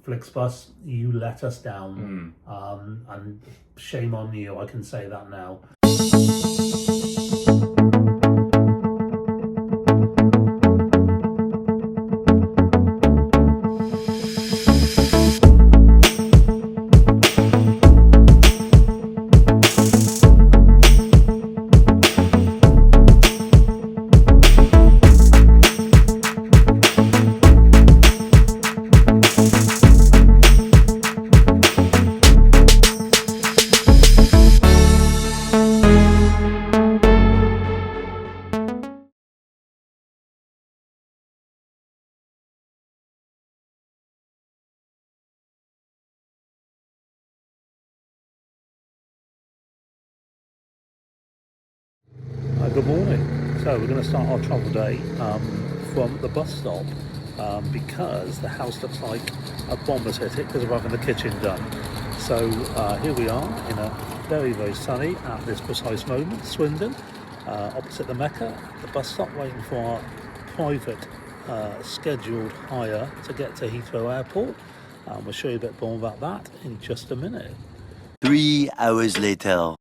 Flixbus, you let us down. And shame on you, I can say that now. Good morning. So we're going to start our travel day from the bus stop because the house looks like a bomb has hit it because we're having the kitchen done. So here we are in a very, very sunny at this precise moment, Swindon, opposite the Mecca, the bus stop, waiting for our private scheduled hire to get to Heathrow Airport. We'll show you a bit more about that in just a minute. 3 hours later.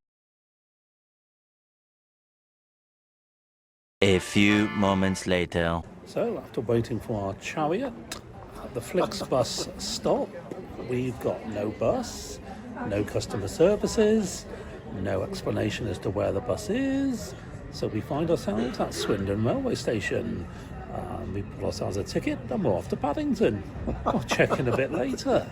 A few moments later. So after waiting for our chariot at the Flixbus stop, we've got no bus, no customer services, no explanation as to where the bus is. So we find ourselves at Swindon railway station. We put ourselves a ticket and we're off to Paddington. I'll check in a bit later.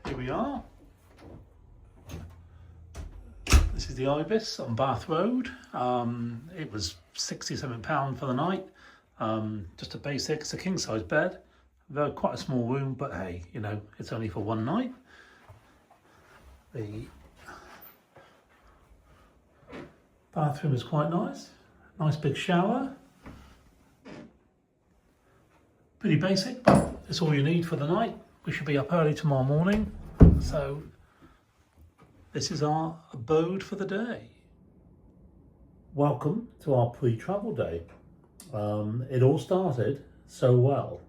Here we are. This is the Ibis on Bath Road. It was £67 for the night. Just a basic, it's a king size bed. Quite a small room, but hey, you know, it's only for one night. The bathroom is quite nice. Nice big shower. Pretty basic, but it's all you need for the night. We should be up early tomorrow morning, so this is our abode for the day. Welcome to our pre-travel day. It all started so well.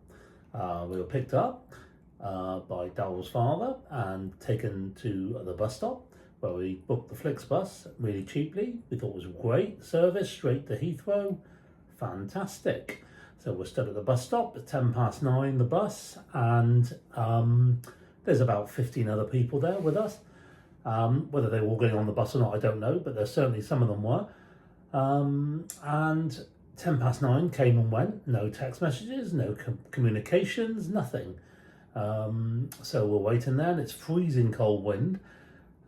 We were picked up by Daryl's father and taken to the bus stop where we booked the Flixbus really cheaply. We thought it was a great service, straight to Heathrow. Fantastic. So we're stood at the bus stop at 9:10, the bus, and there's about 15 other people there with us. Whether they were all getting on the bus or not, I don't know, but there's certainly some of them were. And 9:10 came and went, no text messages, no communications, nothing. So we're waiting there, and it's freezing cold wind.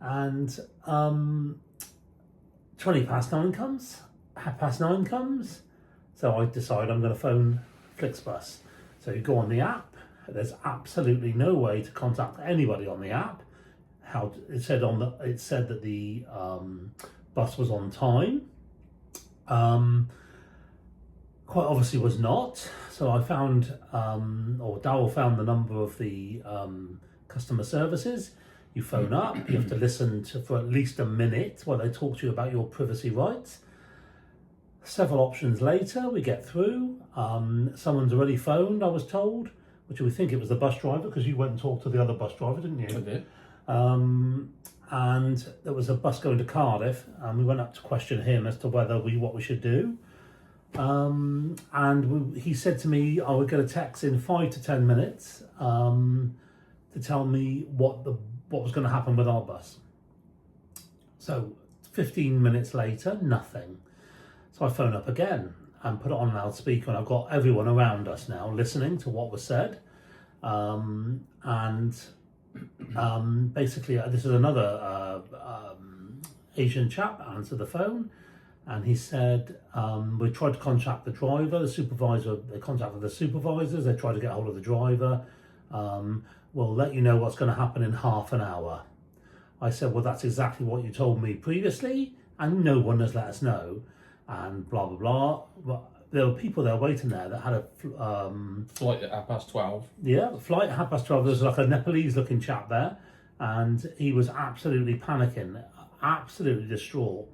And 9:20 comes, 9:30 comes. So I decide I'm going to phone Flixbus. So you go on the app. There's absolutely no way to contact anybody on the app. It said that the bus was on time. Quite obviously was not. So I found, or Daryl found the number of the customer services. You phone up. You have to listen for at least a minute while they talk to you about your privacy rights. Several options later, we get through. Someone's already phoned, I was told, which we think it was the bus driver, because you went and talked to the other bus driver, didn't you? I did. And there was a bus going to Cardiff, and we went up to question him as to what we should do. He said to me, I would get a text in 5 to 10 minutes to tell me what was going to happen with our bus. So 15 minutes later, nothing. So I phone up again and put it on loudspeaker, and I've got everyone around us now listening to what was said. Basically, this is another Asian chap answered the phone, and he said, we tried to contact the driver, the supervisor, they contacted the supervisors, they tried to get hold of the driver. We'll let you know what's going to happen in half an hour. I said, well, that's exactly what you told me previously, and no one has let us know, and blah, blah, blah. But there were people there waiting there that had a... flight at 12:30. Yeah, the flight at 12:30. There was like a Nepalese-looking chap there, and he was absolutely panicking, absolutely distraught.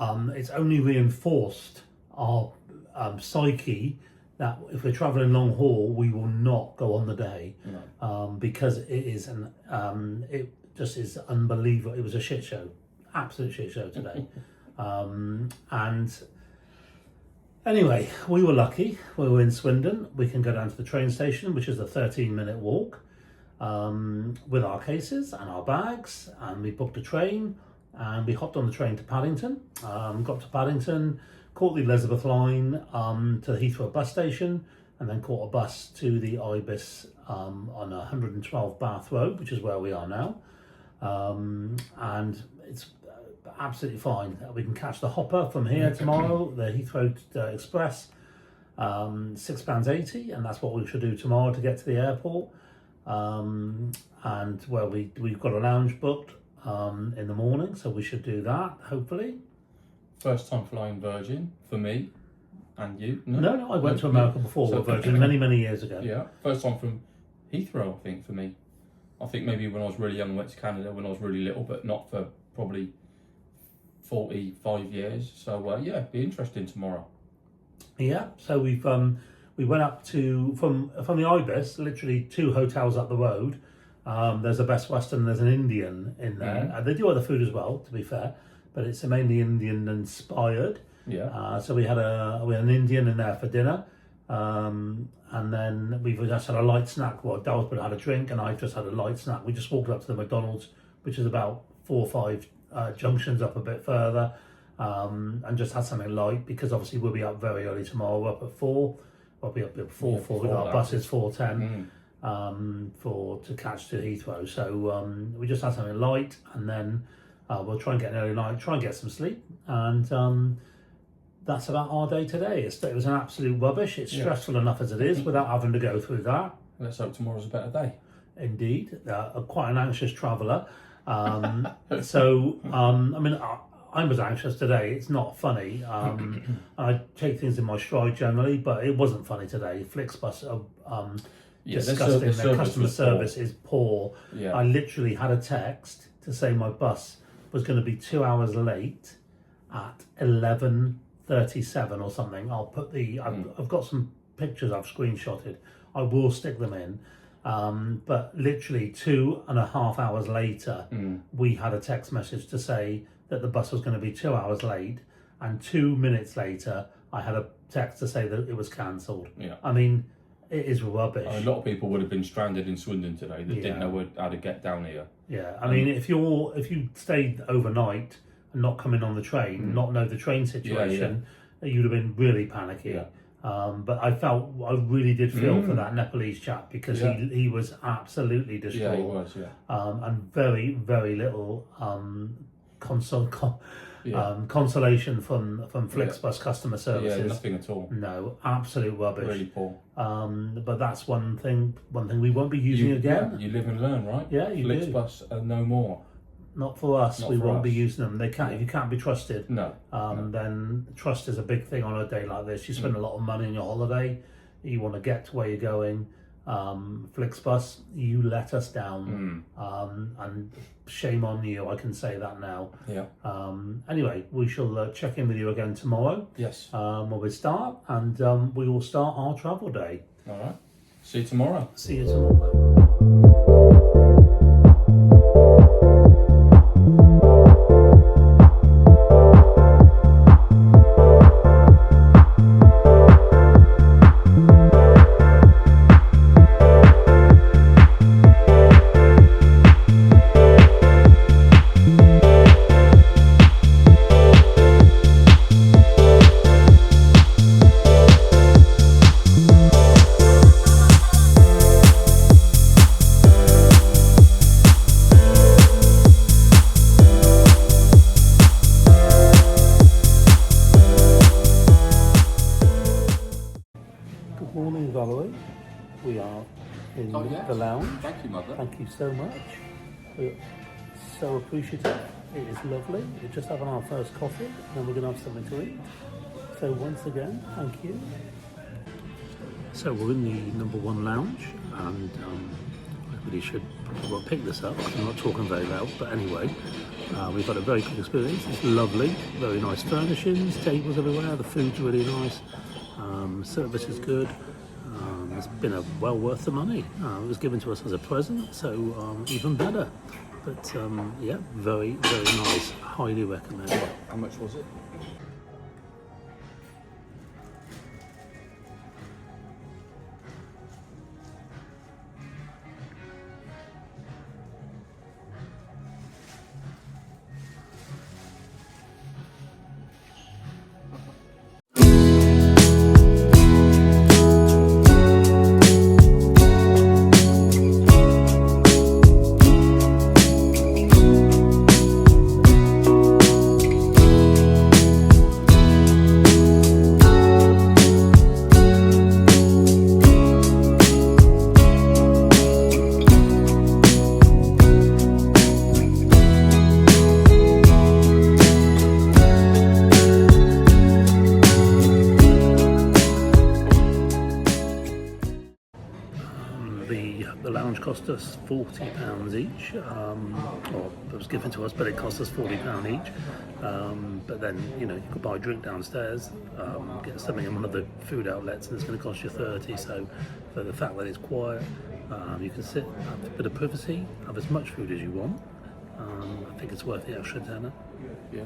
It's only reinforced our psyche that if we're travelling long haul, we will not go on the day, because it is it just is unbelievable. It was a shit show, absolute shit show today, and anyway, we were lucky. We were in Swindon. We can go down to the train station, which is a 13-minute walk, with our cases and our bags, and we booked a train. And we hopped on the train to Paddington, got to Paddington, caught the Elizabeth line to the Heathrow bus station, and then caught a bus to the Ibis on 112 Bath Road, which is where we are now. And it's absolutely fine. We can catch the Hopper from here tomorrow, the Heathrow Express, £6.80, and that's what we should do tomorrow to get to the airport. And well, we've got a lounge booked in the morning, so we should do that, hopefully. First time flying Virgin for me and you. No, I went to America before with Virgin many years ago. Yeah, first time from Heathrow, I think, for me. I think maybe when I was really young, I went to Canada when I was really little, but not for probably 45 years. So yeah, be interesting tomorrow. Yeah, so we went up to from the Ibis, literally 2 hotels up the road. There's a Best Western, there's an Indian in there. They do other food as well, to be fair, but it's mainly Indian inspired. Yeah. So we had an Indian in there for dinner, and then we just had a light snack. Well, Dalsborough had a drink, and I just had a light snack. We just walked up to the McDonald's, which is about 4 or 5 junctions up a bit further, and just had something light, because obviously we'll be up very early tomorrow. We're up at 4. We'll be up at 4. We got our buses 4:10. To catch to Heathrow, so we just had something light, and then we'll try and get an early night, try and get some sleep, and that's about our day today. It was an absolute rubbish. It's stressful enough as it is without having to go through that. Let's hope tomorrow's a better day. Indeed, quite an anxious traveller. So I mean, I was anxious today. It's not funny. I take things in my stride generally, but it wasn't funny today. Flixbus disgusting. Their customer service is poor. Yeah. I literally had a text to say my bus was going to be 2 hours late at 11:37 or something. I'll put I've got some pictures I've screenshotted. I will stick them in. But literally 2.5 hours later, we had a text message to say that the bus was going to be 2 hours late, and 2 minutes later, I had a text to say that it was cancelled. Yeah. I mean, it is rubbish. A lot of people would have been stranded in Swindon today that didn't know how to get down here. Yeah, I mean, if you stayed overnight and not come in on the train, not know the train situation, you'd have been really panicky. Yeah. But I really did feel for that Nepalese chap, because he was absolutely distraught. Yeah, he was. Yeah. And very, very little consolation from Flixbus customer services. Yeah, nothing at all. No, absolute rubbish. Really poor. But that's one thing we won't be using again. Yeah, you live and learn, right? Yeah, you do. Flixbus and no more. Not for us. Not we for won't us. be using them. They can't. If you can't be trusted, No. then trust is a big thing on a day like this. You spend a lot of money on your holiday. You want to get to where you're going. Flixbus, you let us down, and shame on you. I can say that now. Yeah. Anyway, we shall check in with you again tomorrow. Yes. When we start, and we will start our travel day. All right. See you tomorrow. See you tomorrow. Valerie. We are in Oh, yes. the lounge. Thank you, Mother. Thank you so much. We're so appreciative. It is lovely. We're just having our first coffee, and we're going to have something to eat. So once again, thank you. So we're in the number one lounge, and I really should probably pick this up. I'm not talking very loud, but anyway, we've had a very good experience. It's lovely, very nice furnishings, tables everywhere. The food's really nice. Service is good. It's been well worth the money. It was given to us as a present, so even better. But yeah, very, very nice. Highly recommend it. How much was it? The lounge cost us £40 each, or it was given to us, but it cost us £40 each. But then, you know, you could buy a drink downstairs, get something in one of the food outlets, and it's going to cost you 30. So, for the fact that it's quiet, you can sit, have a bit of privacy, have as much food as you want. I think it's worth the extra tenner. Yeah.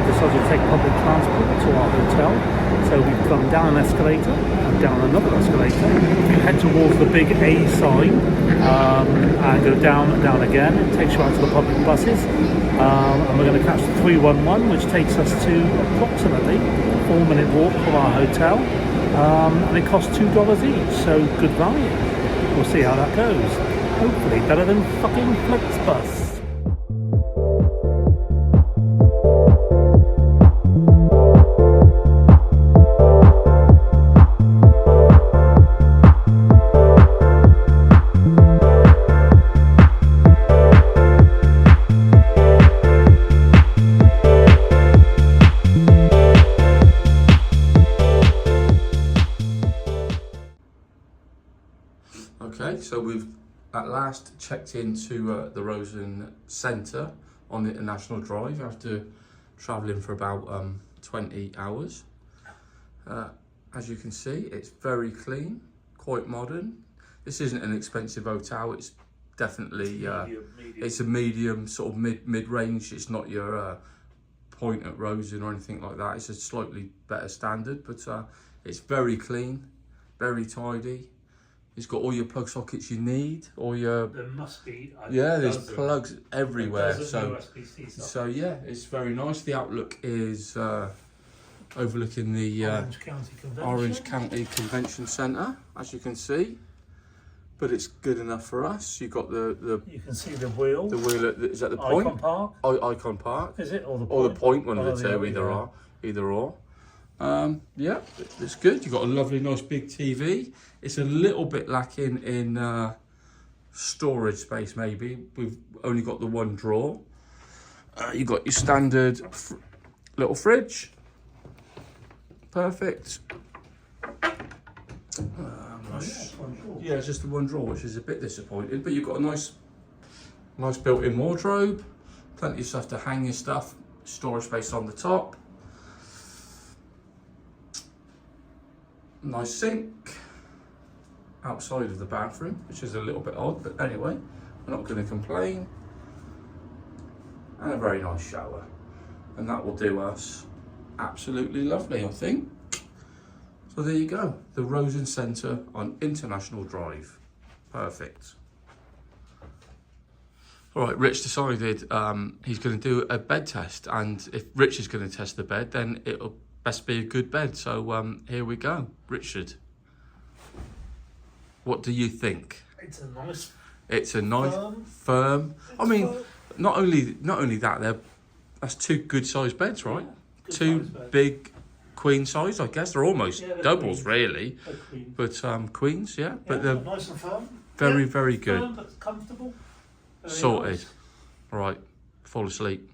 we decided to take public transport to our hotel. So we've come down an escalator and down another escalator, head towards the big A sign, and go down and down again. It takes you out to the public buses, and we're going to catch the 311, which takes us to approximately a 4-minute walk from our hotel. and it costs $2 each, so good value. We'll see how that goes. Hopefully better than fucking Flixbus. Okay, so we've at last checked into the Rosen Centre on the International Drive after travelling for about 20 hours. As you can see, it's very clean, quite modern. This isn't an expensive hotel, it's definitely, it's a medium, sort of mid-range. It's not your Point at Rosen or anything like that. It's a slightly better standard, but it's very clean, very tidy. It's got all your plug sockets you need, all your... There must be... there's plugs everywhere. So yeah, it's very nice. The outlook is overlooking the Orange County Convention Centre, as you can see. But it's good enough for us. You've got the you can see the wheel. The wheel is at the Point. Icon Park. Icon Park. Is it? Or the Point, one of the two, either or. Yeah, it's good. You've got a lovely, nice big TV. It's a little bit lacking in storage space, maybe. We've only got the one drawer. You've got your standard little fridge. Perfect. Yeah, it's just the one drawer, which is a bit disappointing. But you've got a nice built-in wardrobe. Plenty of stuff to hang your stuff. Storage space on the top. Nice sink outside of the bathroom, which is a little bit odd, but anyway, we're not going to complain. And a very nice shower, and that will do us absolutely lovely, I think. So there you go, the Rosen Centre on International Drive. Perfect. All right, Rich decided he's going to do a bed test, and if Rich is going to test the bed, then it'll best be a good bed. So here we go. Richard, what do you think? It's a nice... It's a nice, firm. I mean, not only that, that's two good sized beds, right? Yeah, two bed. big queen size, I guess. They're almost doubles, queens. really. But queens, yeah. But they're nice and firm. very, very good. Firm but comfortable. Very Sorted. nice. All right, fall asleep.